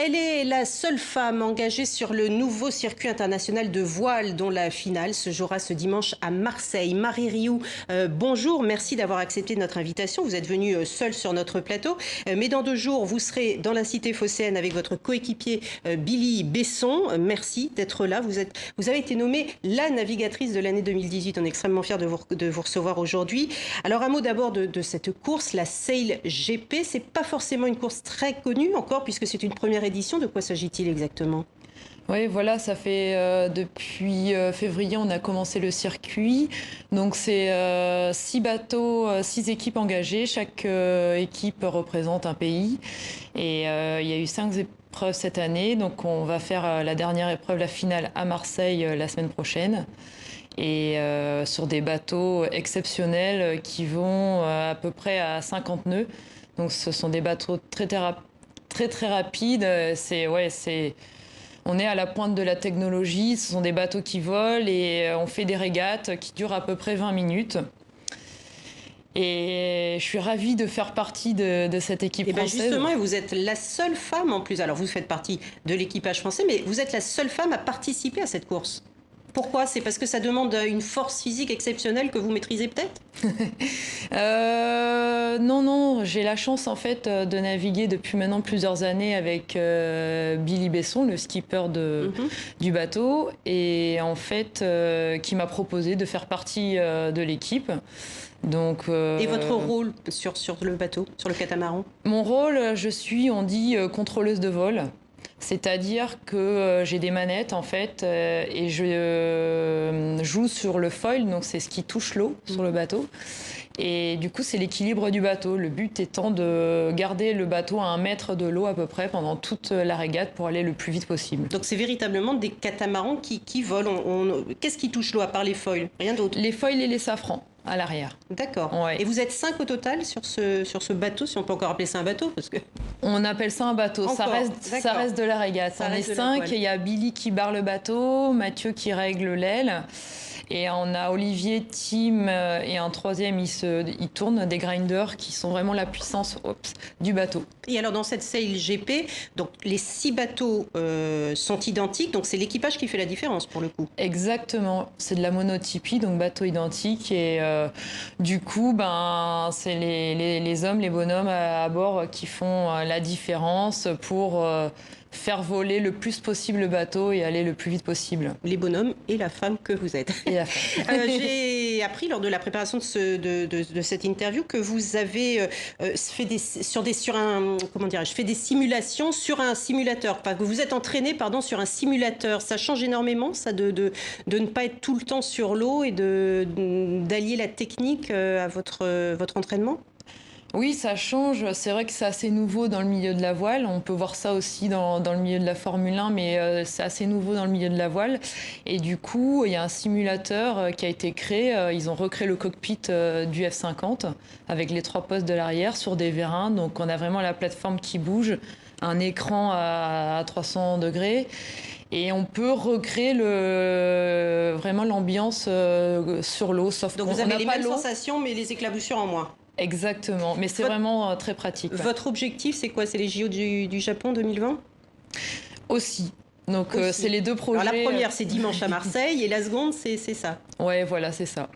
Elle est la seule femme engagée sur le nouveau circuit international de voile dont la finale se jouera ce dimanche à Marseille. Marie Rioux, bonjour, merci d'avoir accepté notre invitation. Vous êtes venue seule sur notre plateau, mais dans 2 jours, vous serez dans la cité phocéenne avec votre coéquipier Billy Besson. Merci d'être là. Vous avez été nommée la navigatrice de l'année 2018. On est extrêmement fiers de vous recevoir aujourd'hui. Alors un mot d'abord de cette course, la Sail GP. C'est pas forcément une course très connue encore puisque c'est une première édition. De quoi s'agit-il exactement ? Oui, voilà, ça fait depuis février, on a commencé le circuit. Donc c'est 6 bateaux, 6 équipes engagées. Chaque équipe représente un pays. Et il y a eu 5 épreuves cette année. Donc on va faire la dernière épreuve, la finale à Marseille la semaine prochaine. Et sur des bateaux exceptionnels qui vont à peu près à 50 nœuds. Donc ce sont des bateaux très rapides. On est à la pointe de la technologie. Ce sont des bateaux qui volent et on fait des régates qui durent à peu près 20 minutes. Et je suis ravie de faire partie de cette équipe française. Justement, vous êtes la seule femme en plus. Alors vous faites partie de l'équipage français, mais vous êtes la seule femme à participer à cette course. Pourquoi ? C'est parce que ça demande une force physique exceptionnelle que vous maîtrisez peut-être ? Non, j'ai la chance en fait de naviguer depuis maintenant plusieurs années avec Billy Besson, le skipper du bateau, et en fait qui m'a proposé de faire partie de l'équipe. Donc, et votre rôle sur le bateau, sur le catamaran ? Mon rôle, on dit contrôleuse de vol. C'est-à-dire que j'ai des manettes en fait et je joue sur le foil, donc c'est ce qui touche l'eau sur le bateau. Et du coup, c'est l'équilibre du bateau. Le but étant de garder le bateau à 1 mètre de l'eau à peu près pendant toute la régate pour aller le plus vite possible. Donc c'est véritablement des catamarans qui volent. Qu'est-ce qui touche l'eau à part les foils ? Rien d'autre ? Les foils et les safrans à l'arrière. D'accord. Ouais. Et vous êtes 5 au total sur ce bateau, si on peut encore appeler ça un bateau parce que... On appelle ça un bateau, ça reste de la régate. On est 5, il y a Billy qui barre le bateau, Mathieu qui règle l'aile. Et on a Olivier, Tim et un 3e, ils tournent des grinders qui sont vraiment la puissance du bateau. Et alors dans cette Sail GP, donc les 6 bateaux sont identiques, donc c'est l'équipage qui fait la différence pour le coup. Exactement, c'est de la monotypie, donc bateau identique. Et du coup, c'est les hommes, les bonhommes à bord qui font la différence pour... faire voler le plus possible le bateau et aller le plus vite possible. Les bonhommes et la femme que vous êtes. Et la femme. J'ai appris lors de la préparation de cette interview que vous avez fait des simulations sur un simulateur. Enfin, que vous êtes entraîné sur un simulateur. Ça change énormément, ça, de ne pas être tout le temps sur l'eau et d'allier la technique à votre entraînement. Oui, ça change. C'est vrai que c'est assez nouveau dans le milieu de la voile. On peut voir ça aussi dans le milieu de la Formule 1, mais c'est assez nouveau dans le milieu de la voile. Et du coup, il y a un simulateur qui a été créé. Ils ont recréé le cockpit du F50 avec les 3 postes de l'arrière sur des vérins. Donc on a vraiment la plateforme qui bouge, un écran à 300 degrés. Et on peut recréer vraiment l'ambiance sur l'eau. Sauf donc vous avez les mêmes sensations, mais les éclaboussures en moins. Exactement, mais c'est vraiment très pratique. Votre objectif, c'est quoi ? C'est les JO du Japon 2020 ? Aussi. Donc c'est les 2 projets. Alors la première, c'est dimanche à Marseille, et la seconde, c'est ça. Ouais, voilà, c'est ça.